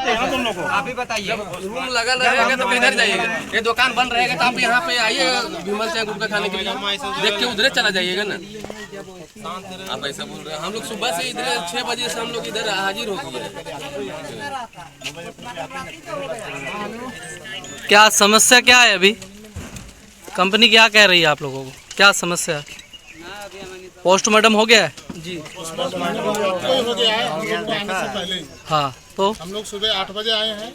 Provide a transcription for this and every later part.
बताते हैं तुम लोग को। आप ही बताइए। रूम लगा रहेगा तो किधर जाइएगा? ये दुकान बंद रहेगा तो आप यहाँ पे आइए विमल से गुटखा खाने के लिए, देख के उधर चला जाइएगा ना। आप ऐसा बोल रहे हैं, हम लोग सुबह से इधर 6 बजे से हम लोग इधर हाजिर हो गए। क्या समस्या क्या है अभी? कंपनी क्या कह रही है आप लोगों को, क्या समस्या है? पोस्टमार्टम हो गया है जी? हो गया है हम लोग को आने से पहले। हाँ, तो हम लोग सुबह 8 बजे आए हैं,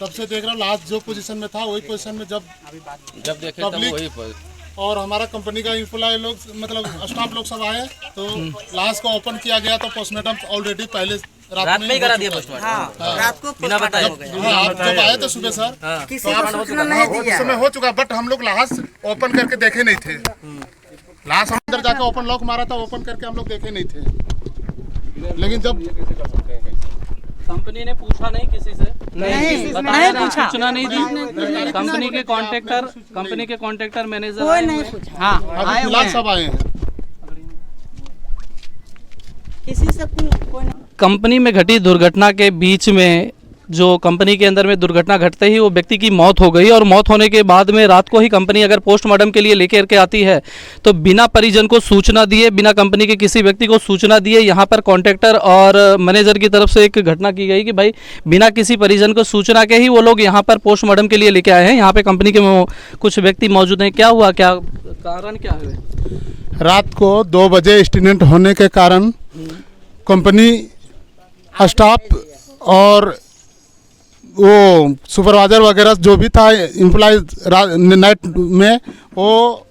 तब से देख रहा हूँ लास्ट जो पोजीशन में था वही पोजीशन में जब देखे तब वही पर और हमारा कंपनी का एम्प्लॉय लोग मतलब स्टाफ लोग सब आए तो लास्ट को ओपन किया गया तो पोस्टमार्टम ऑलरेडी पहले रात में ही करा दिया पोस्टमार्टम। रात को बिना बताए हो गया। आप जब आए थे सुबह सर किसी को सूचना नहीं दिया। उस समय हो चुका, बट हम लोग लास्ट ओपन करके देखे नहीं थे। लास्ट अंदर जाके ओपन लॉक मारा था, ओपन करके हम लोग देखे नहीं थे। लेकिन जब कंपनी ने पूछा नहीं किसी से, नहीं बताया नहीं नहीं, पूछा। सूचना नहीं दी। कंपनी के कॉन्ट्रैक्टर मैनेजर कोई नहीं पूछा। हाँ अभी फिलहाल सब आए हैं। किसी से कोई नहीं। कंपनी में घटी दुर्घटना के बीच में जो कंपनी के अंदर में दुर्घटना घटते ही वो व्यक्ति की मौत हो गई, और मौत होने के बाद में रात को ही कंपनी अगर पोस्टमार्टम के लिए लेकर के आती है तो बिना परिजन को सूचना दिए, बिना कंपनी के किसी व्यक्ति को सूचना दिए यहाँ पर कॉन्ट्रैक्टर और मैनेजर की तरफ से एक घटना की गई कि भाई बिना किसी परिजन को सूचना के ही वो लोग यहाँ पर पोस्टमार्टम के लिए लेके आए हैं। यहाँ पे कंपनी के कुछ व्यक्ति मौजूद हैं। क्या हुआ, क्या कारण क्या है? रात को 2 बजे एक्सीडेंट होने के कारण कंपनी स्टाफ और वो सुपरवाइजर वगैरह जो भी था एम्प्लॉय नाइट में वो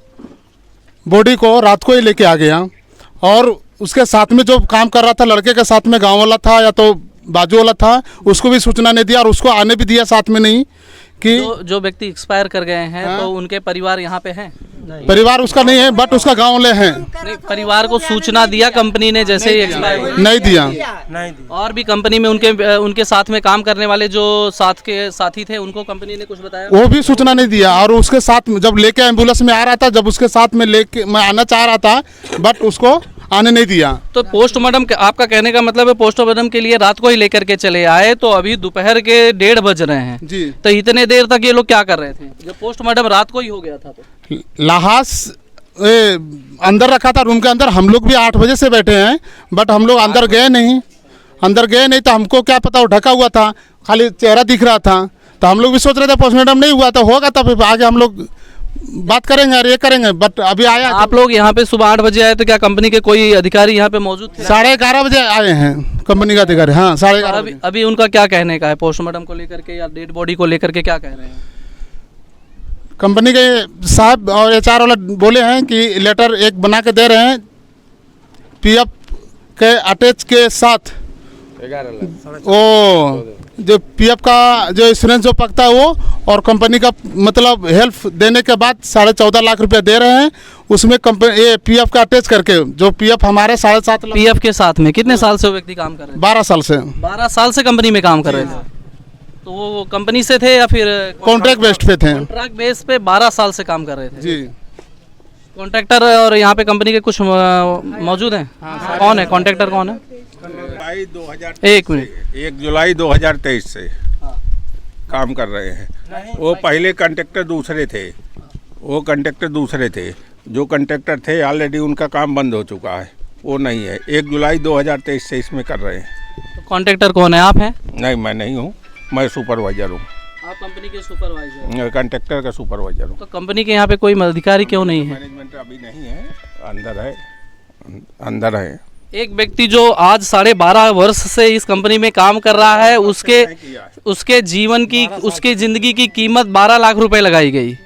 बॉडी को रात को ही लेके आ गया, और उसके साथ में जो काम कर रहा था लड़के के साथ में गांव वाला था या तो बाजू वाला था, उसको भी सूचना नहीं दिया और उसको आने भी दिया साथ में नहीं कि जो व्यक्ति एक्सपायर कर गए हैं तो उनके परिवार यहाँ पे हैं? परिवार उसका नहीं है बट उसका गांव वाले हैं। नहीं, परिवार को सूचना दिया कंपनी ने जैसे ही एक्सपायर नहीं दिया। और भी कंपनी में उनके साथ में काम करने वाले जो साथ के साथी थे उनको कंपनी ने कुछ बताया? वो भी सूचना नहीं दिया, और उसके साथ में जब लेके एम्बुलेंस में आ रहा था, जब उसके साथ में लेके मैं आना चाह रहा था बट उसको आने नहीं दिया। तो पोस्टमार्टम आपका कहने का मतलब है पोस्टमार्टम के लिए रात को ही लेकर के चले आए, तो अभी दोपहर के 1:30 बज रहे हैं जी। तो इतने देर तक ये लोग क्या कर रहे थे जब पोस्टमार्टम रात को ही हो गया था? तो लाश अंदर रखा था रूम के अंदर, हम लोग भी 8 बजे से बैठे हैं बट हम लोग अंदर गए नहीं तो हमको क्या पता वो ढका हुआ था, खाली चेहरा दिख रहा था, तो हम लोग भी सोच रहे थे पोस्टमार्टम नहीं हुआ तो होगा तो फिर आगे हम लोग बात करेंगे और ये करेंगे, बट अभी आया। आप लोग यहाँ पे सुबह 8 बजे आए तो क्या कंपनी के कोई अधिकारी यहाँ पे मौजूद थे? 11:30 बजे आए हैं कंपनी का अधिकारी। हाँ 11:30 अभी उनका क्या कहने का है पोस्टमार्टम को लेकर के या डेड बॉडी को लेकर के क्या कह रहे हैं? कंपनी के साहब और HR वाला बोले हैं कि लेटर एक बना के दे रहे हैं PF के अटैच के साथ, वो जो PF का जो इंश्योरेंस जो पकता है वो, और कंपनी का मतलब हेल्प देने के बाद 14.5 लाख रुपया दे रहे हैं, उसमें कंपनी ये PF का अटैच करके जो PF हमारे 7.5 लाख। PF के साथ में कितने साल से वो व्यक्ति काम कर रहे हैं? 12 साल से। 12 साल से कंपनी में काम कर रहे थे? तो वो कंपनी से थे या फिर कॉन्ट्रैक्ट बेस्ड पे थे? कॉन्ट्रैक्ट बेस पे 12 साल से काम कर रहे थे जी। कॉन्ट्रैक्टर और यहाँ पे कंपनी के कुछ मौजूद हैं? कौन है कॉन्ट्रैक्टर, कौन है? 1 जुलाई 2023 से काम कर रहे हैं। वो पहले कॉन्ट्रैक्टर दूसरे थे, जो कॉन्ट्रैक्टर थे ऑलरेडी उनका काम बंद हो चुका है, वो नहीं है। 1 जुलाई 2023 से इसमें कर रहे हैं। तो कॉन्ट्रैक्टर कौन है, आप हैं? नहीं, मैं नहीं हूँ, मैं सुपरवाइजर हूँ। आप कंपनी के सुपरवाइजर? कॉन्ट्रैक्टर का सुपरवाइजर हूँ। तो कंपनी के यहाँ पे कोई अधिकारी क्यों नहीं है? मैनेजमेंट अभी नहीं है, अंदर है। एक व्यक्ति जो आज 12.5 वर्ष से इस कंपनी में काम कर रहा है, उसके जीवन की, उसकी जिंदगी की कीमत 12 लाख रुपए लगाई गई।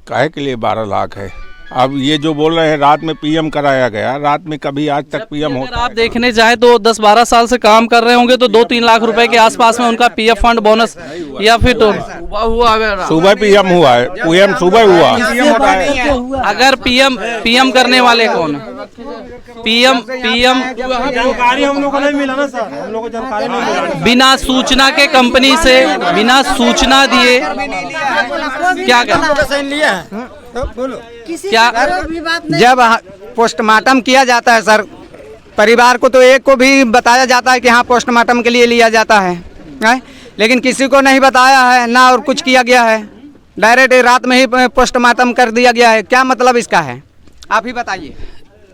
काहे के लिए 12 लाख है? अब ये जो बोल रहे हैं रात में PM कराया गया, रात में कभी आज तक PM होता है? आप देखने जाए तो 10-12 साल से काम कर रहे होंगे तो 2-3 लाख रुपए के आसपास में उनका PF फंड बोनस या फिर तो सुबह PM हुआ है, PM सुबह हुआ। अगर PM करने वाले कौन है? PM जानकारी हम लोग को नहीं मिला ना सर, हम लोग को जानकारी नहीं मिला। बिना सूचना के कंपनी से बिना सूचना दिए क्या कर? क्या जब पोस्टमार्टम किया जाता है सर, परिवार को तो एक को भी बताया जाता है कि हाँ पोस्टमार्टम के लिए लिया जाता है, लेकिन किसी को नहीं बताया है ना और कुछ किया गया है। डायरेक्ट रात में ही पोस्टमार्टम कर दिया गया है। क्या मतलब इसका है, आप ही बताइए।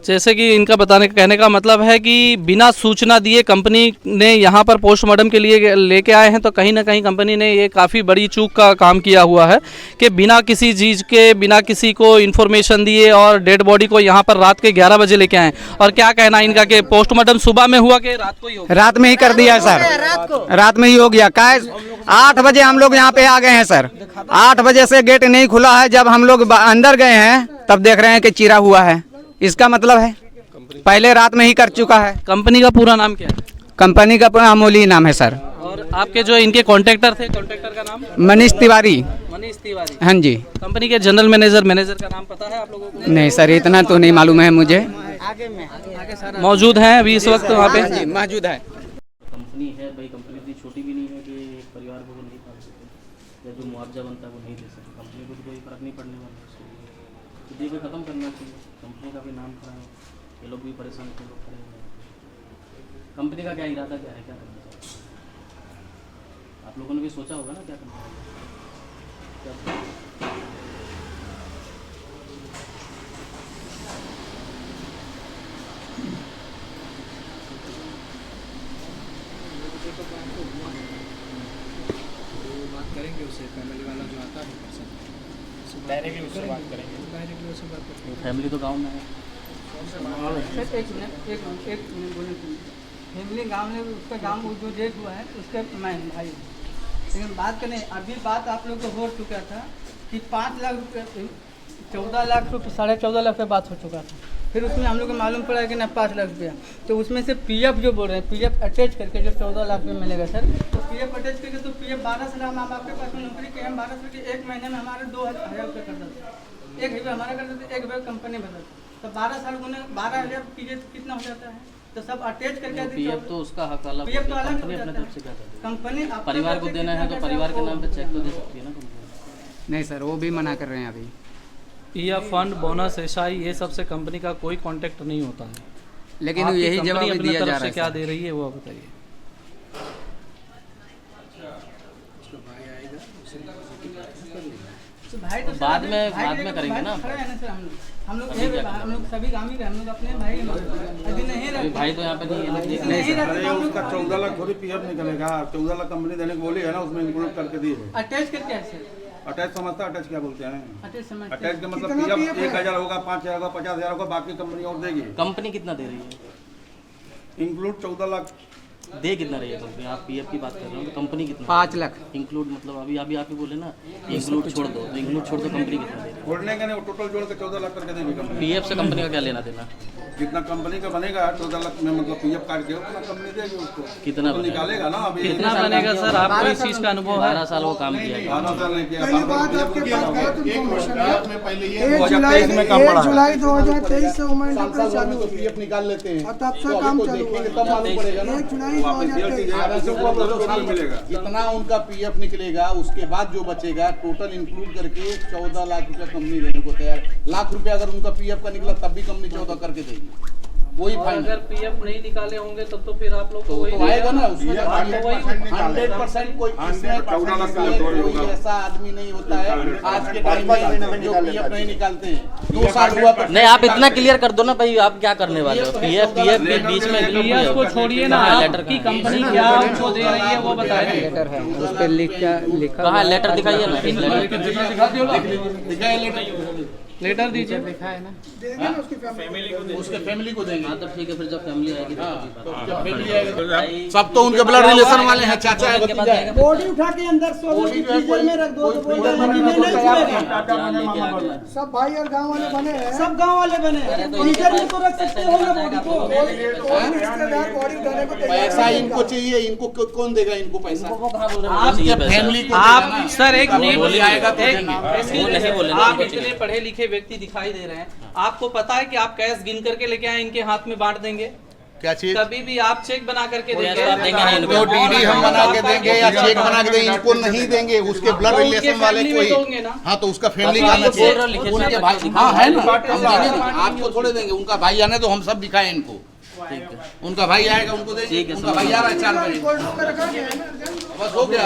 जैसे कि इनका कहने का मतलब है कि बिना सूचना दिए कंपनी ने यहाँ पर पोस्टमार्टम के लिए लेके आए हैं, तो कहीं ना कहीं कंपनी ने ये काफ़ी बड़ी चूक का काम किया हुआ है कि बिना किसी चीज़ के, बिना किसी को इन्फॉर्मेशन दिए और डेड बॉडी को यहाँ पर रात के 11 बजे लेके आए। और क्या कहना है इनका कि पोस्टमार्टम सुबह में हुआ कि रात को ही होगा? रात में ही कर दिया है सर, रात में ही हो गया। क्या 8 बजे हम लोग यहाँ पे आ गए हैं सर, 8 बजे से गेट नहीं खुला है। जब हम लोग अंदर गए हैं तब देख रहे हैं कि चीरा हुआ है। इसका मतलब है पहले रात में ही कर चुका है। कंपनी का पूरा नाम क्या है? कंपनी का पूरा अमोली नाम है सर। और आपके जो इनके कॉन्ट्रैक्टर थे, कॉन्ट्रैक्टर का नाम? मनीष तिवारी। मनीष तिवारी, हाँ जी। कंपनी के जनरल मैनेजर का नाम पता है आप लोगों को? नहीं सर, इतना तो नहीं मालूम है मुझे। मौजूद हैं अभी इस वक्त वहाँ पे? जी मौजूद है। कंपनी है भाई, कंपनी इतनी छोटी भी नहीं है कि एक परिवार को वो नहीं पाल सके या जो मुआवजा बनता है वो नहीं दे सके। कंपनी को तो कोई फर्क नहीं पड़ने वाला है, तो दे के ख़त्म करना चाहिए। कंपनी का भी नाम खराब है, ये लोग भी परेशान थे, लोग खड़े हुए हैं। कंपनी का क्या इरादा, क्या है, क्या करना चाहिए? आप लोगों ने भी सोचा होगा ना क्या करना है, क्या डायरेक्टली उससे बात करेंगे। फैमिली तो गाँव में है। फैमिली गांव में, उसका गांव जो डेट हुआ है उसके मैं भाई। लेकिन बात करें, अभी बात आप लोग को हो चुका था कि 5 लाख रुपये, 14 लाख रुपये, 14.5 लाख रुपये बात हो चुका था। फिर उसमें हम लोग को मालूम पड़ा कि ना 5 लाख रुपया, तो उसमें से पीएफ जो बोल रहे हैं, पीएफ अटैच करके जो 14 लाख रुपये मिलेगा सर, तो पीएफ अटैच करके तो पीएफ 12 साल हम आपके पास में नौकरी के, हम 12 साल के 1 महीने में हमारे 2,000 रुपये कर देते, 1 रुपये हमारा कर देते, 1 रुपये कंपनी बदलते, तो 12 साल गुने 12,000 पीएफ कितना हो जाता है? तो सब अटैच करके पीएफ तो उसका हक अलग, पीएफ तो अलग कंपनी हो अपने जाता तरफ से क्या करेगी? कंपनी परिवार को देना है तो परिवार के नाम पे चेक तो दे सकती है ना कंपनी। नहीं सर, वो भी मना कर रहे हैं अभी। या फंड, बोनस, एसआई, ये सब से कंपनी का कोई कांटेक्ट नहीं होता है। लेकिन आपकी यही कंपनी जवाब अपनी दिया जा तरफ रहा से है क्या सर। दे रही है वो बताइए। भाई तो बाद में करेंगे ना। हम लोग सभी गाँव में, हम लोग अपने भाई अभी नहीं अभी रहते। भाई तो यहाँ पे नहीं है, लोग देख नहीं रहते अरे तो हम लोग उसका 14 लाख थोड़ी पीएफ निकलेगा। 14 लाख कंपनी देने को बोली है ना, उसमें इंक्लूड करके दी है। अटैच करके ऐसे अटैच समझता, अटैच क्या बोलते हैं? अटैच समझते अटैच का मतलब पीएफ 1,000 होगा, 5,000 होगा, 50,000 होगा, बाकी कंपनी और देगी। कंपनी कितना दे रही है? इंक्लूड 14 लाख दे कितना रही है कंपनी? आप पीएफ की बात कर रहे हो तो कंपनी कितना? 5 लाख इंक्लूड मतलब अभी आप ही बोले ना इंक्लूड छोड़ दो, तो इंक्लूड छोड़ दो कंपनी कितना दे रही है? छोड़ने का नहीं, टोटल जोड़ के 14 लाख करके देगी कंपनी। पीएफ से कंपनी का क्या लेना देना? जितना कंपनी का बनेगा 14 लाख में, मतलब पीएफ काट के उतना कंपनी देगी उसको। कितना तो बनेगा? निकालेगा ना अभी। कितना बनेगा सर, आपको इस चीज़ का अनुभव है? 12 साल वो काम किया है। 12 साल नहीं किया, पहली बात आपके पास गलत इन्फॉर्मेशन है। 1 जुलाई में काम पड़ा है। 1 जुलाई 2023 से उमंग चालू हुई पीएफ निकाल लेते हैं, और तब से काम चालू हुआ है। तब मालूम पड़ेगा ना। 1 जुलाई 2023 मिलेगा। जितना उनका पीएफ निकलेगा उसके बाद जो बचेगा टोटल इंक्लूड करके 14 लाख रुपया कंपनी देने को तैयार। लाख रुपया अगर उनका पीएफ का निकला तब भी कंपनी 14 करके देगी। वही और फाइनल। अगर पीएफ नहीं निकाले होंगे तब तो फिर आप लोग को वही तो आएगा ना उसमें। 100% कोई इसमें 14 लाख का कोई ऐसा आदमी नहीं होता है आज के टाइम में जो पीएफ नहीं निकालते हैं। 2 साल हुआ तो नहीं, आप इतना क्लियर कर दो ना भाई, आप क्या करने वाले हो? पीएफ के बीच में पीएफ को छोड़िए ना, आपकी कंपनी क्या आपको दे रही है वो बताइए। लेटर है उस पर लिखा कहाँ लेटर दिखाइए ना, एक लेटर दीजिए। लिखा है ना। देंगे ना उसकी फैमिली को। उसके फैमिली को देंगे। हाँ तब ठीक है, फिर जब फैमिली आएगी तो जब फैमिली आएगा सब तो उनके ब्लड रिलेशन वाले हैं, चाचा है, भतीजा है। बॉडी उठा के अंदर फ्रीजर में रख दो तो बोल रहे हैं कि नहीं छुएगा। सब भाई और गांव वाले बने हैं, सब गांव वाले बने हैं। फ्रीजर में तो रख सकते हो ना बॉडी को। रिश्तेदार बॉडी उठाने को तैयार पैसा इनको चाहिए, इनको कौन देगा इनको पैसा? आप फैमिली को आप सर एक मिनट आएगा तो नहीं बोले ना, आप इतने पढ़े लिखे व्यक्ति दिखाई दे रहे हैं, आपको पता है कि आप कैश गिन करके लेके आए इनके हाथ में बांट देंगे? क्या चीज? कभी भी आप चेक बना करके देंगे? आप देंगे नहीं इनको? डीडी हम बना के देंगे या चेक बना के देंगे, इनको नहीं देंगे। उसके ब्लड रिलेशन वाले को ही। हाँ तो उसका फैमिली का बोल रहे हो लिखे उनके भाई। हाँ है ना, हम देंगे ना, आपको थोड़े देंगे। उनका भाई आने तो हम सब दिखाए इनको। उनका भाई आएगा उनको देंगे। उनका भाई आ रहा है 4 बजे, बस हो गया।